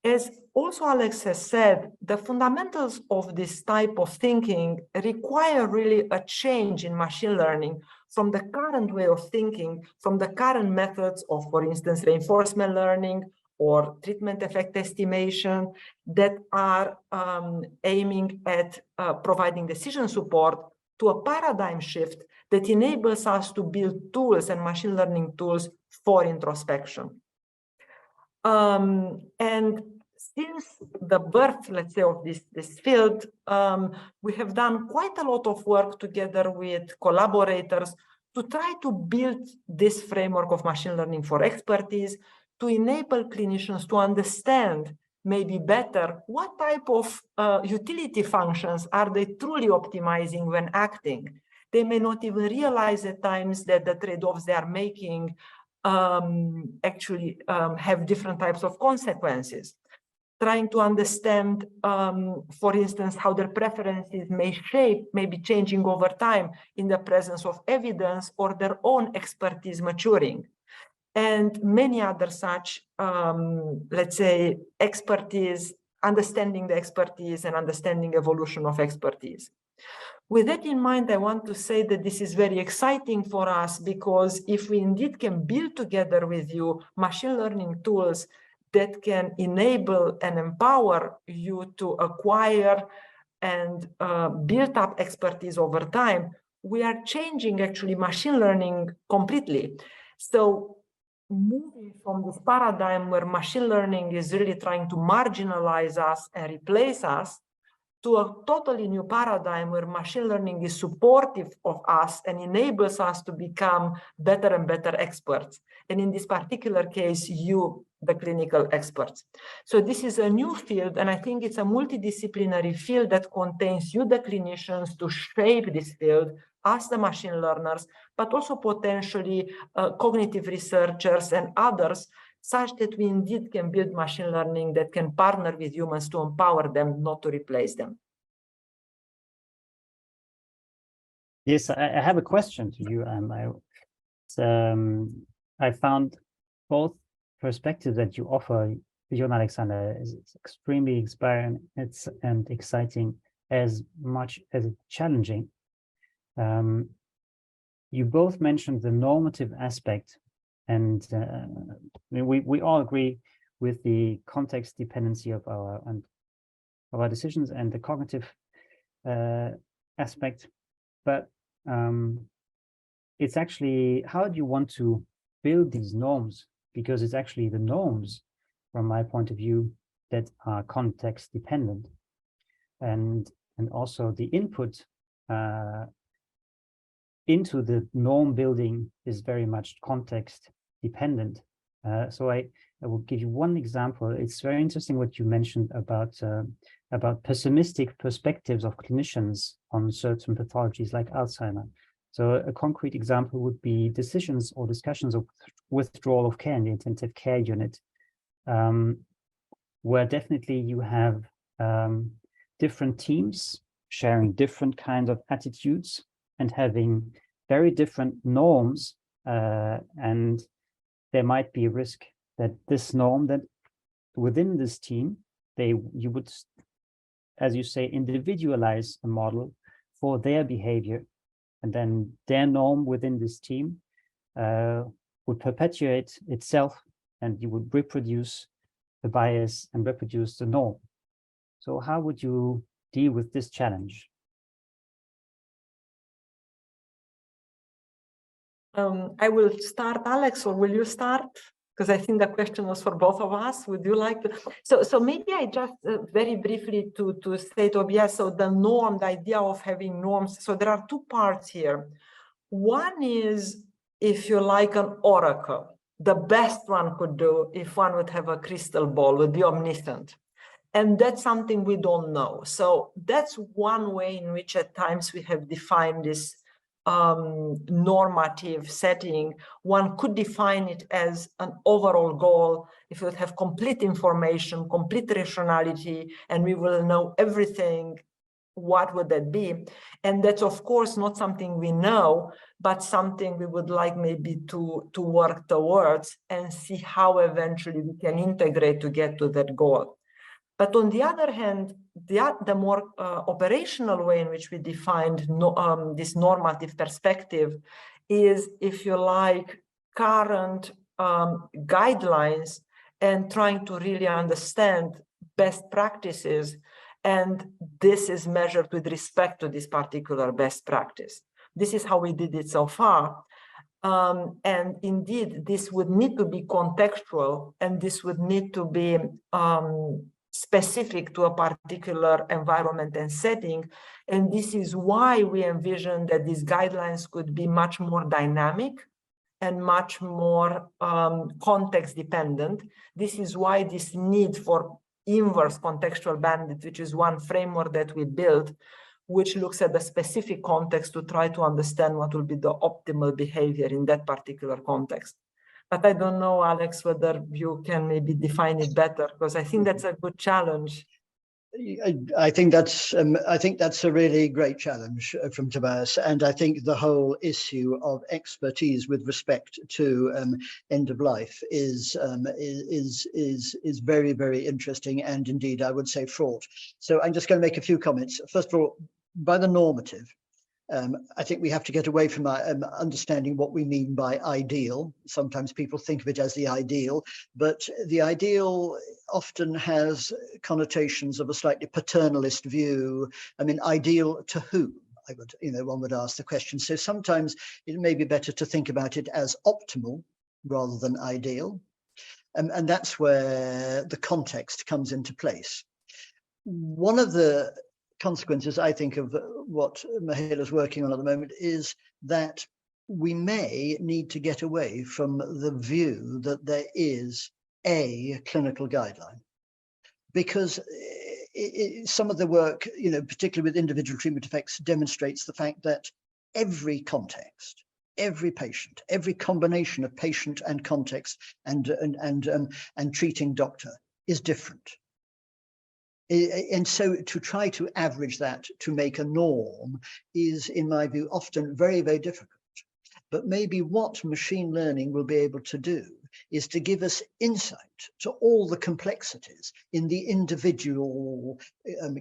As also Alex has said, the fundamentals of this type of thinking require really a change in machine learning from the current way of thinking, from the current methods of, for instance, reinforcement learning or treatment effect estimation that are aiming at providing decision support, to a paradigm shift that enables us to build tools and machine learning tools for introspection. And since the birth, let's say, of this field, we have done quite a lot of work together with collaborators to try to build this framework of machine learning for expertise, to enable clinicians to understand maybe better what type of utility functions are they truly optimizing when acting. They may not even realize at times that the trade-offs they are making actually have different types of consequences. Trying to understand, for instance, how their preferences may be changing over time in the presence of evidence or their own expertise maturing. And many other such, let's say, expertise, understanding the expertise and understanding evolution of expertise. With that in mind, I want to say that this is very exciting for us, because if we indeed can build together with you machine learning tools that can enable and empower you to acquire and build up expertise over time, we are changing actually machine learning completely. So moving from this paradigm where machine learning is really trying to marginalize us and replace us, to a totally new paradigm where machine learning is supportive of us and enables us to become better and better experts. And in this particular case, you, the clinical experts. So this is a new field, and I think it's a multidisciplinary field that contains you, the clinicians, to shape this field, us, the machine learners, but also potentially cognitive researchers and others, such that we indeed can build machine learning that can partner with humans to empower them, not to replace them. Yes, I have a question to you. I found both perspective that you offer, Eoin Alexander, is extremely inspiring and exciting as much as it's challenging. You both mentioned the normative aspect, and we all agree with the context dependency of our decisions and the cognitive aspect, but it's actually, how do you want to build these norms? Because it's actually the norms, from my point of view, that are context dependent, and also the input into the norm building is very much context dependent. So I will give you one example. It's very interesting what you mentioned about pessimistic perspectives of clinicians on certain pathologies like Alzheimer. So a concrete example would be decisions or discussions of withdrawal of care in the intensive care unit, where definitely you have different teams sharing different kinds of attitudes and having very different norms, and there might be a risk that this norm, that within this team, you would, as you say, individualize a model for their behavior, and then their norm within this team would perpetuate itself, and you would reproduce the bias and reproduce the norm. So how would you deal with this challenge? I will start, Alex, or will you start? Because I think the question was for both of us. Would you like to? So maybe I just very briefly to say, Tobias, so the norm, the idea of having norms. So there are two parts here. One is, if you like, an oracle. The best one could do, if one would have a crystal ball, would be omniscient. And that's something we don't know. So that's one way in which at times we have defined this normative setting. One could define it as an overall goal. If you would have complete information, complete rationality, and we will know everything, what would that be? And that's of course not something we know, but something we would like maybe to work towards and see how eventually we can integrate to get to that goal. But on the other hand, the more operational way in which we defined this normative perspective is, if you like, current guidelines and trying to really understand best practices. And this is measured with respect to this particular best practice. This is how we did it so far. And indeed, this would need to be contextual, and this would need to be specific to a particular environment and setting. And this is why we envision that these guidelines could be much more dynamic and much more context dependent. This is why this need for inverse contextual bandit, which is one framework that we built, which looks at the specific context to try to understand what will be the optimal behavior in that particular context. But I don't know, Alex, whether you can maybe define it better, because I think that's a good challenge. I think that's a really great challenge from Tobias, and I think the whole issue of expertise with respect to end of life is very, very interesting, and indeed I would say fraught. So I'm just going to make a few comments. First of all, by the normative, I think we have to get away from understanding what we mean by ideal. Sometimes people think of it as the ideal, but the ideal often has connotations of a slightly paternalist view. I mean, ideal to whom? One would ask the question. So sometimes it may be better to think about it as optimal rather than ideal. And that's where the context comes into place. One of the consequences, I think, of what Mihaela is working on at the moment is that we may need to get away from the view that there is a clinical guideline, because some of the work, particularly with individual treatment effects, demonstrates the fact that every context, every patient, every combination of patient and context and treating doctor is different. And so to try to average that to make a norm is, in my view, often very, very difficult. But maybe what machine learning will be able to do is to give us insight to all the complexities in the individual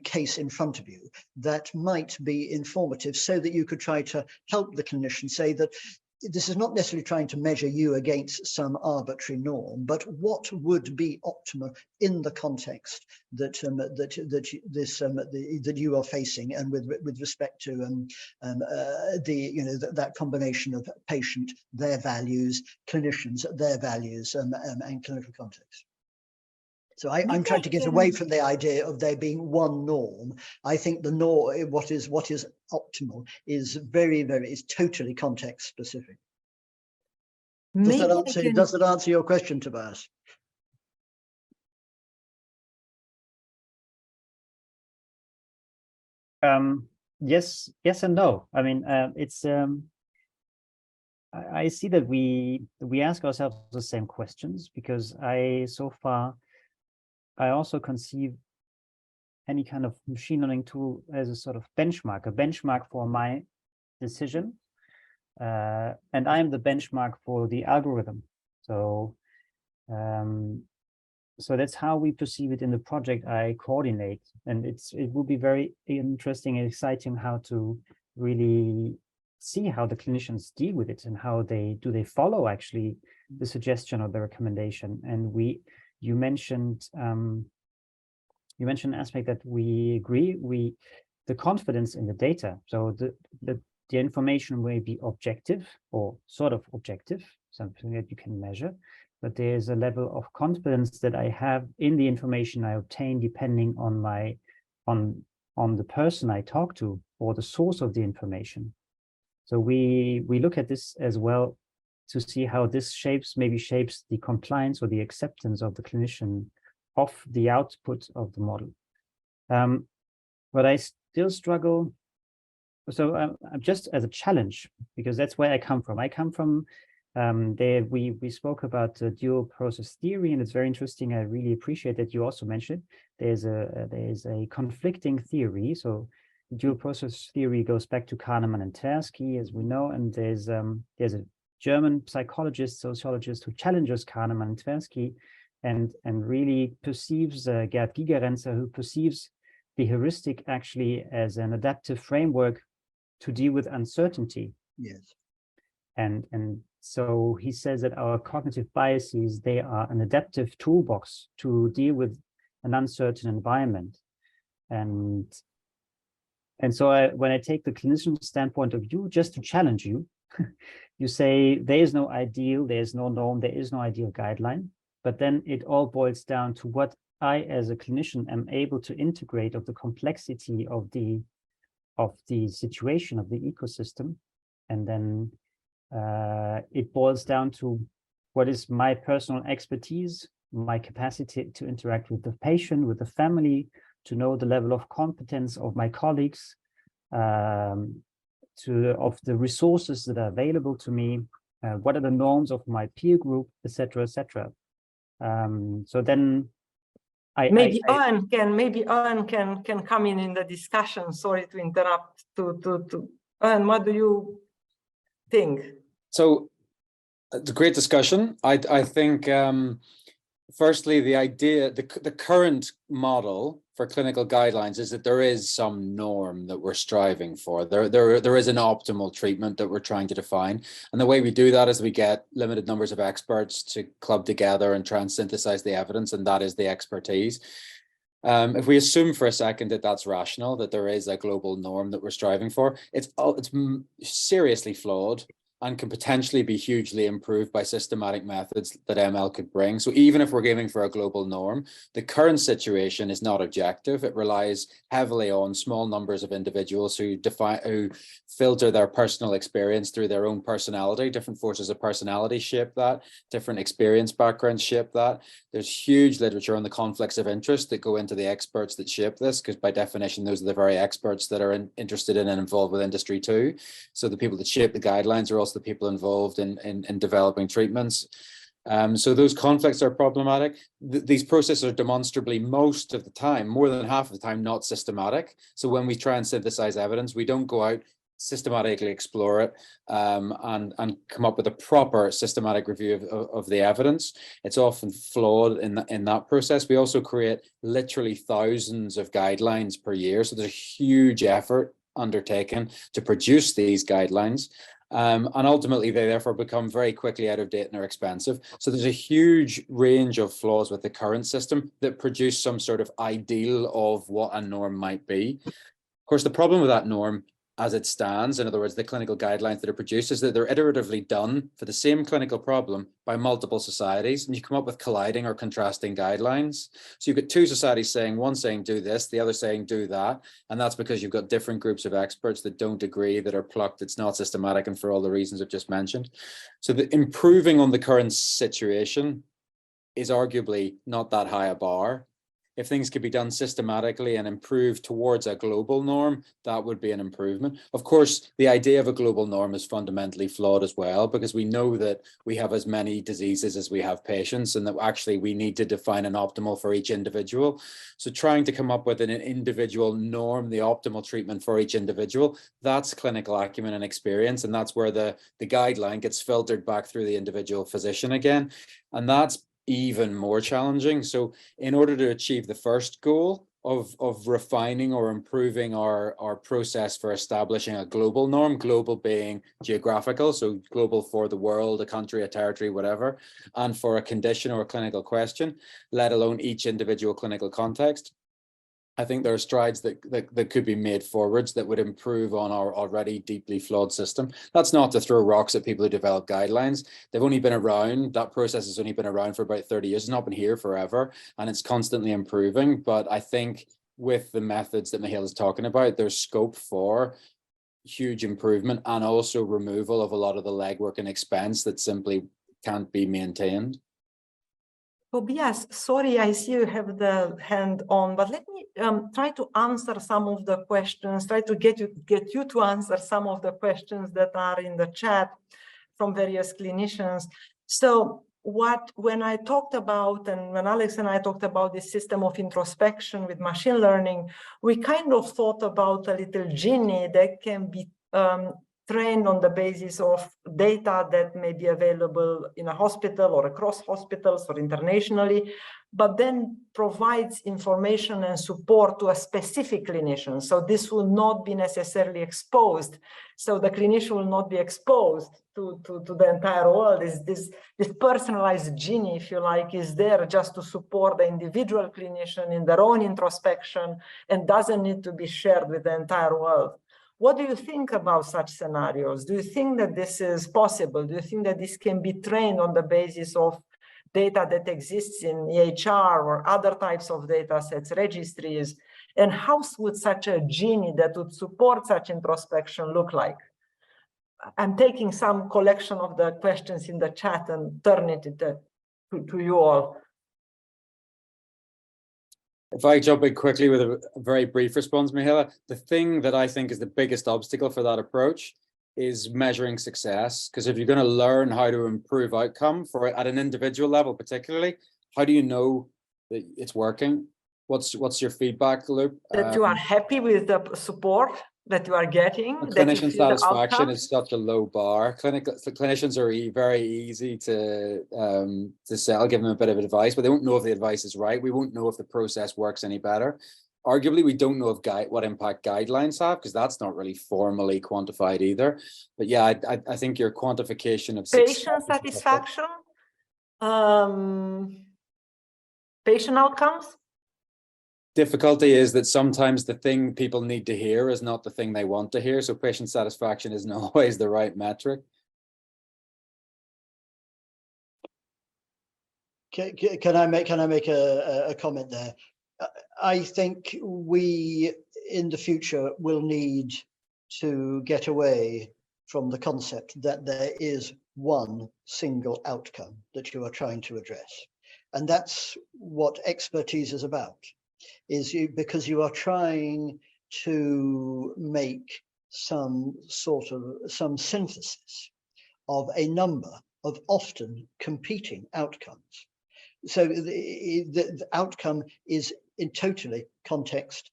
case in front of you that might be informative, so that you could try to help the clinician say that this is not necessarily trying to measure you against some arbitrary norm, but what would be optimal in the context that that you are facing, and with respect to that combination of patient, their values, clinicians, their values, and clinical context. So I'm trying to get away from the idea of there being one norm. I think the norm, what is optimal, is is totally context specific. Does that answer your question, Tobias? Yes and no. I mean, it's I see that we ask ourselves the same questions, because so far I also conceive any kind of machine learning tool as a sort of benchmark for my decision. And I'm the benchmark for the algorithm. So, so that's how we perceive it in the project I coordinate. And it will be very interesting and exciting how to really see how the clinicians deal with it, and how they follow actually the suggestion or the recommendation. And you mentioned an aspect that we agree, the confidence in the data. So the information may be objective, or sort of objective, something that you can measure, but there's a level of confidence that I have in the information I obtain, depending on on the person I talk to, or the source of the information. So we look at this as well to see how this maybe shapes the compliance or the acceptance of the clinician of the output of the model. But I still struggle. So just as a challenge, because that's where I come from. I come from we spoke about dual process theory, and it's very interesting. I really appreciate that you also mentioned it. There's a conflicting theory. So dual process theory goes back to Kahneman and Tversky, as we know, and there's a German psychologist, sociologist, who challenges Kahneman and Tversky, and really perceives Gerd Gigerenzer, who perceives the heuristic actually as an adaptive framework to deal with uncertainty. Yes. And so he says that our cognitive biases, they are an adaptive toolbox to deal with an uncertain environment. And so when I take the clinician standpoint of view, just to challenge you, you say there is no ideal, there is no norm, there is no ideal guideline, but then it all boils down to what I, as a clinician, am able to integrate of the complexity of the situation of the ecosystem. And then it boils down to what is my personal expertise, my capacity to interact with the patient, with the family, to know the level of competence of my colleagues, of the resources that are available to me, what are the norms of my peer group, etc., etc. So then maybe Eoin can come in the discussion. Sorry to interrupt. Eoin, what do you think? So it's a great discussion. I think firstly, the current model for clinical guidelines is that there is some norm that we're striving for. There is an optimal treatment that we're trying to define. And the way we do that is we get limited numbers of experts to club together and try and synthesize the evidence, and that is the expertise. If we assume for a second that that's rational, that there is a global norm that we're striving for, it's seriously flawed and can potentially be hugely improved by systematic methods that ML could bring. So even if we're aiming for a global norm, the current situation is not objective. It relies heavily on small numbers of individuals who filter their personal experience through their own personality. Different forces of personality shape that, different experience backgrounds shape that. There's huge literature on the conflicts of interest that go into the experts that shape this, because by definition, those are the very experts that are interested in and involved with industry too. So the people that shape the guidelines are also the people involved in developing treatments. So those conflicts are problematic. These processes are demonstrably most of the time, more than half of the time, not systematic. So when we try and synthesize evidence, we don't go out systematically explore it and come up with a proper systematic review of the evidence. It's often flawed in that process. We also create literally thousands of guidelines per year. So there's a huge effort undertaken to produce these guidelines. And ultimately, they therefore become very quickly out of date and are expensive. So there's a huge range of flaws with the current system that produce some sort of ideal of what a norm might be. Of course, the problem with that norm as it stands, in other words, the clinical guidelines that are produced, is that they're iteratively done for the same clinical problem by multiple societies, and you come up with colliding or contrasting guidelines. So you've got two societies saying, one saying do this, the other saying do that, and that's because you've got different groups of experts that don't agree, that are plucked, it's not systematic, and for all the reasons I've just mentioned. So the improving on the current situation is arguably not that high a bar. If things could be done systematically and improved towards a global norm, that would be an improvement. Of course, the idea of a global norm is fundamentally flawed as well, because we know that we have as many diseases as we have patients, and that actually we need to define an optimal for each individual. So trying to come up with an individual norm, the optimal treatment for each individual, that's clinical acumen and experience. And that's where the guideline gets filtered back through the individual physician again. And that's even more challenging. So in order to achieve the first goal of refining or improving our process for establishing a global norm, global being geographical, so global for the world, a country, a territory, whatever, and for a condition or a clinical question, let alone each individual clinical context, I think there are strides that could be made forwards that would improve on our already deeply flawed system. That's not to throw rocks at people who develop guidelines. They've only been around, that process has only been around for about 30 years. It's not been here forever, and it's constantly improving. But I think with the methods that Mihaela is talking about, there's scope for huge improvement and also removal of a lot of the legwork and expense that simply can't be maintained. Tobias, sorry, I see you have the hand on, but let me try to answer some of the questions, try to get you to answer some of the questions that are in the chat from various clinicians. So when I talked about, and when Alex and I talked about this system of introspection with machine learning, we kind of thought about a little genie that can be trained on the basis of data that may be available in a hospital or across hospitals or internationally, but then provides information and support to a specific clinician. So this will not be necessarily exposed. So the clinician will not be exposed to the entire world. This personalized genie, if you like, is there just to support the individual clinician in their own introspection and doesn't need to be shared with the entire world. What do you think about such scenarios? Do you think that this is possible? Do you think that this can be trained on the basis of data that exists in EHR or other types of data sets, registries? And how would such a genie that would support such introspection look like? I'm taking some collection of the questions in the chat and turn it to you all. If I jump in quickly with a very brief response, Mihaela, the thing that I think is the biggest obstacle for that approach is measuring success. Because if you're going to learn how to improve outcome at an individual level, particularly, how do you know that it's working? What's your feedback loop? That you are happy with the support that you are getting. Clinician satisfaction is such a low bar. Clinicians are very easy to sell, give them a bit of advice, but they won't know if the advice is right. We won't know if the process works any better. Arguably, we don't know what impact guidelines have, because that's not really formally quantified either. But yeah, I think your quantification of patient satisfaction, patient outcomes. Difficulty is that sometimes the thing people need to hear is not the thing they want to hear. So patient satisfaction isn't always the right metric. Can I make a comment there? I think we in the future will need to get away from the concept that there is one single outcome that you are trying to address. And that's what expertise is about. Because you are trying to make some synthesis of a number of often competing outcomes. So the outcome is totally context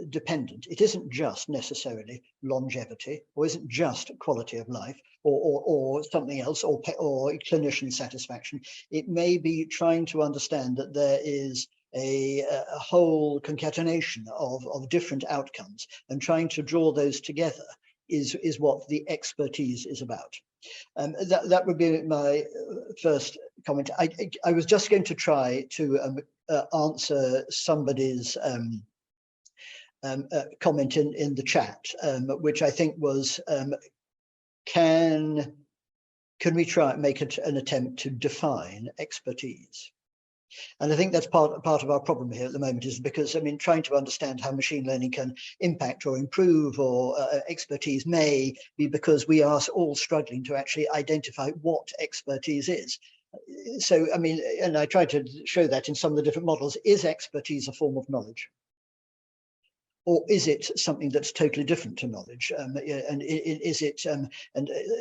dependent. It isn't just necessarily longevity, or isn't just quality of life, or something else, or clinician satisfaction. It may be trying to understand that there is a whole concatenation of different outcomes, and trying to draw those together is what the expertise is about. That would be my first comment. I was just going to try to answer somebody's comment in the chat, which I think was, can we try and make an attempt to define expertise? And I think that's part of our problem here at the moment, is because, I mean, trying to understand how machine learning can impact or improve or expertise may be because we are all struggling to actually identify what expertise is. So, I mean, and I tried to show that in some of the different models. Is expertise a form of knowledge? Or is it something that's totally different to knowledge? And is it, and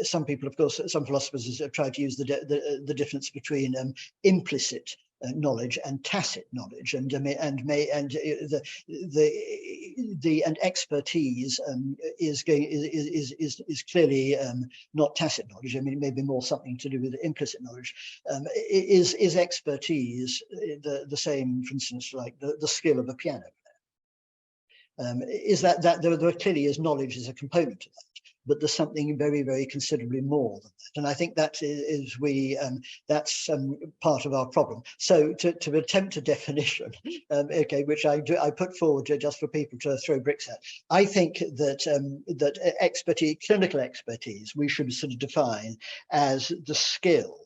some people, of course, some philosophers have tried to use the difference between implicit knowledge and tacit knowledge, and expertise is clearly not tacit knowledge. I mean, it may be more something to do with implicit knowledge. Is expertise the same, for instance, like the skill of a piano player? Is that there clearly is knowledge as a component of that, but there's something very, very considerably more than that. And I think that that's part of our problem. So to attempt a definition, okay, which I put forward just for people to throw bricks at, I think that expertise, clinical expertise, we should sort of define as the skill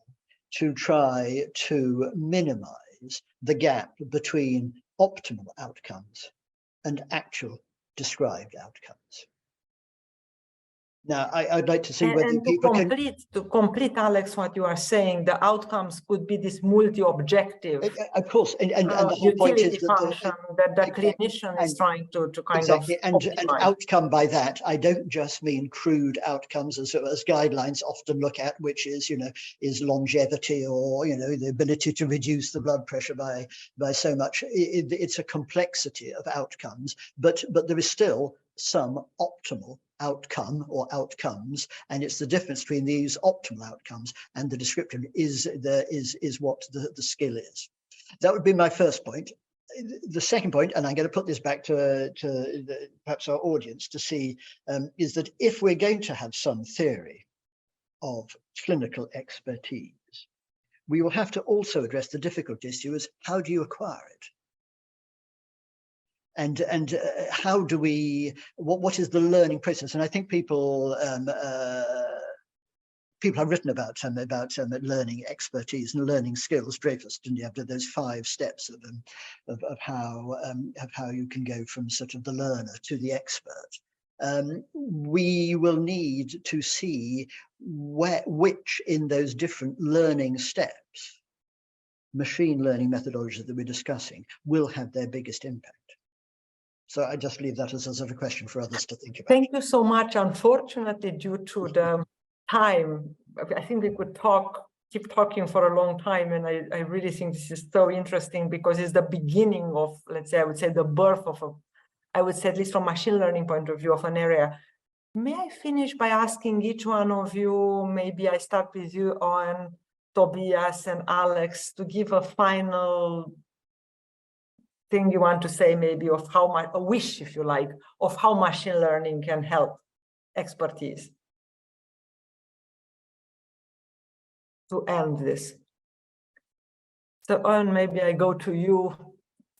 to try to minimize the gap between optimal outcomes and actual described outcomes. Now, I'd like to see whether people can... To complete, Alex, what you are saying, the outcomes could be this multi-objective, of course, and the whole point is that the clinician is trying to kind of and outcome by that, I don't just mean crude outcomes as guidelines often look at, which is, you know, is longevity, or, you know, the ability to reduce the blood pressure by so much. It's a complexity of outcomes, but there is still some optimal outcome or outcomes, and it's the difference between these optimal outcomes and the description is what the skill is. That would be my first point. The second point, and I'm going to put this back to perhaps our audience to see, is that if we're going to have some theory of clinical expertise, we will have to also address the difficult issue is how do you acquire it? And how do we, what is the learning process? And I think people have written about learning expertise and learning skills. Dreyfus, didn't you, have those 5 steps of how you can go from sort of the learner to the expert. We will need to see which in those different learning steps, machine learning methodologies that we're discussing, will have their biggest impact. So I just leave that as a question for others to think about. Thank you so much. Unfortunately, due to the time, I think we could keep talking for a long time. And I really think this is so interesting because it's the beginning of, let's say, I would say the birth of I would say, at least from machine learning point of view, of an area. May I finish by asking each one of you, maybe I start with you, Eoin, Tobias, and Alex, to give a final thing you want to say, maybe of how much, a wish, if you like, of how machine learning can help expertise to end this. So, Eoin, maybe I go to you,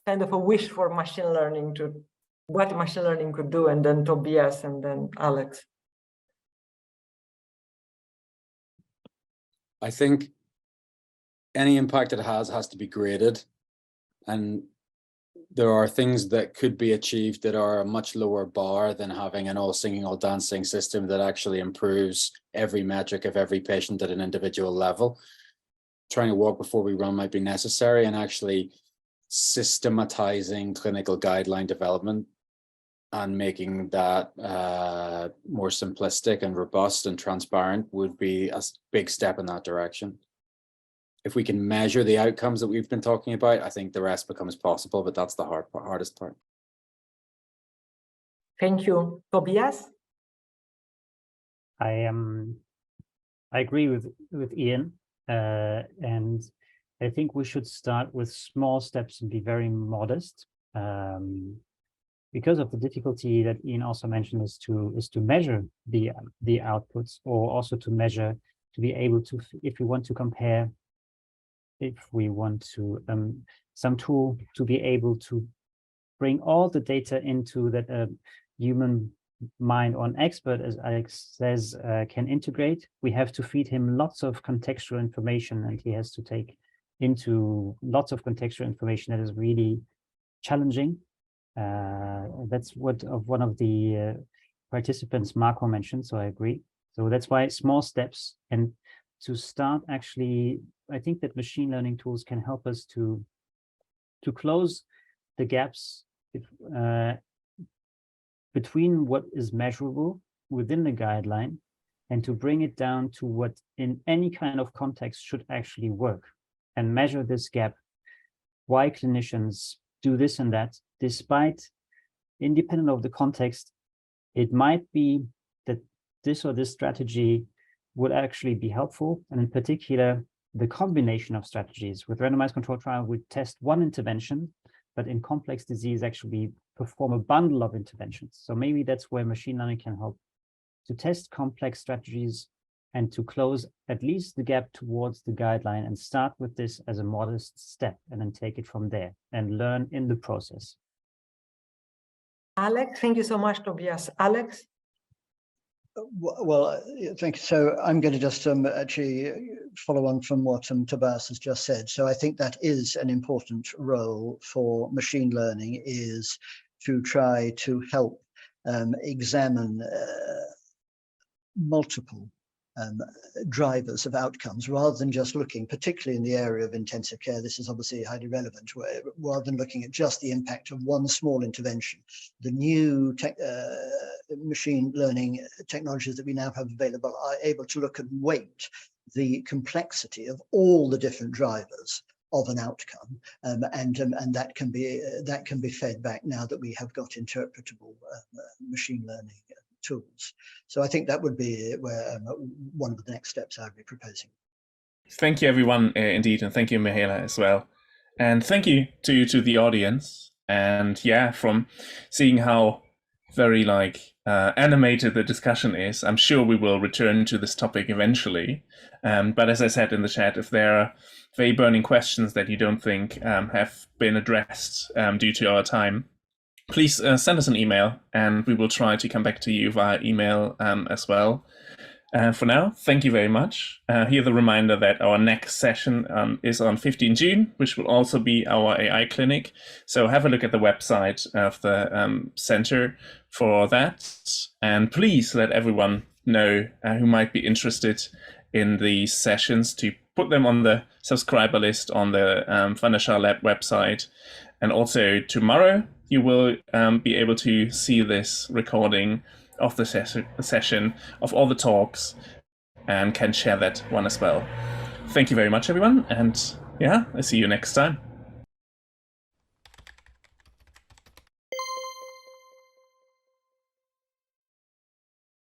kind of a wish for machine learning, to what machine learning could do, and then Tobias, and then Alex. I think any impact it has to be graded, and there are things that could be achieved that are a much lower bar than having an all singing, all dancing system that actually improves every metric of every patient at an individual level. Trying to walk before we run might be necessary, and actually systematizing clinical guideline development and making that more simplistic and robust and transparent would be a big step in that direction. If we can measure the outcomes that we've been talking about, I think the rest becomes possible, but that's the hardest part. Thank you. Tobias? I agree with Eoin, and I think we should start with small steps and be very modest, because of the difficulty that Eoin also mentioned is to measure the outputs, or also to measure, to be able to, if we want to compare, if we want to some tool to be able to bring all the data into that human mind or an expert, as Alex says, can integrate. We have to feed him lots of contextual information, and he has to take into lots of contextual information that is really challenging. That's what one of the participants, Marco, mentioned, so I agree. So that's why small steps, and to start, actually, I think that machine learning tools can help us to close the gaps between what is measurable within the guideline and to bring it down to what in any kind of context should actually work, and measure this gap, why clinicians do this and that, despite, independent of the context, it might be that this or this strategy would actually be helpful. And in particular, the combination of strategies. With randomized control trial, we test one intervention, but in complex disease, actually perform a bundle of interventions. So maybe that's where machine learning can help to test complex strategies and to close at least the gap towards the guideline, and start with this as a modest step and then take it from there and learn in the process. Alex, thank you so much, Tobias. Alex? Well, thank you. So I'm going to just actually follow on from what Tobias has just said. So I think that is an important role for machine learning, is to try to help examine multiple drivers of outcomes, rather than just looking, particularly in the area of intensive care, this is obviously highly relevant, rather than looking at just the impact of one small intervention. The new machine learning technologies that we now have available are able to look and weight the complexity of all the different drivers of an outcome, and that can be fed back now that we have got interpretable machine learning tools. So I think that would be where one of the next steps I would be proposing. Thank you, everyone, indeed, and thank you, Mihaela, as well. And thank you to the audience. And yeah, from seeing how very animated the discussion is, I'm sure we will return to this topic eventually. But as I said in the chat, if there are very burning questions that you don't think have been addressed due to our time, please send us an email, and we will try to come back to you via email as well. For now, thank you very much. Here's a reminder that our next session is on 15 June, which will also be our AI clinic. So have a look at the website of the center for that. And please let everyone know who might be interested in these sessions to put them on the subscriber list on the Schaar Lab website. And also tomorrow, you will be able to see this recording of the session of all the talks, and can share that one as well. Thank you very much, everyone. And yeah, I'll see you next time.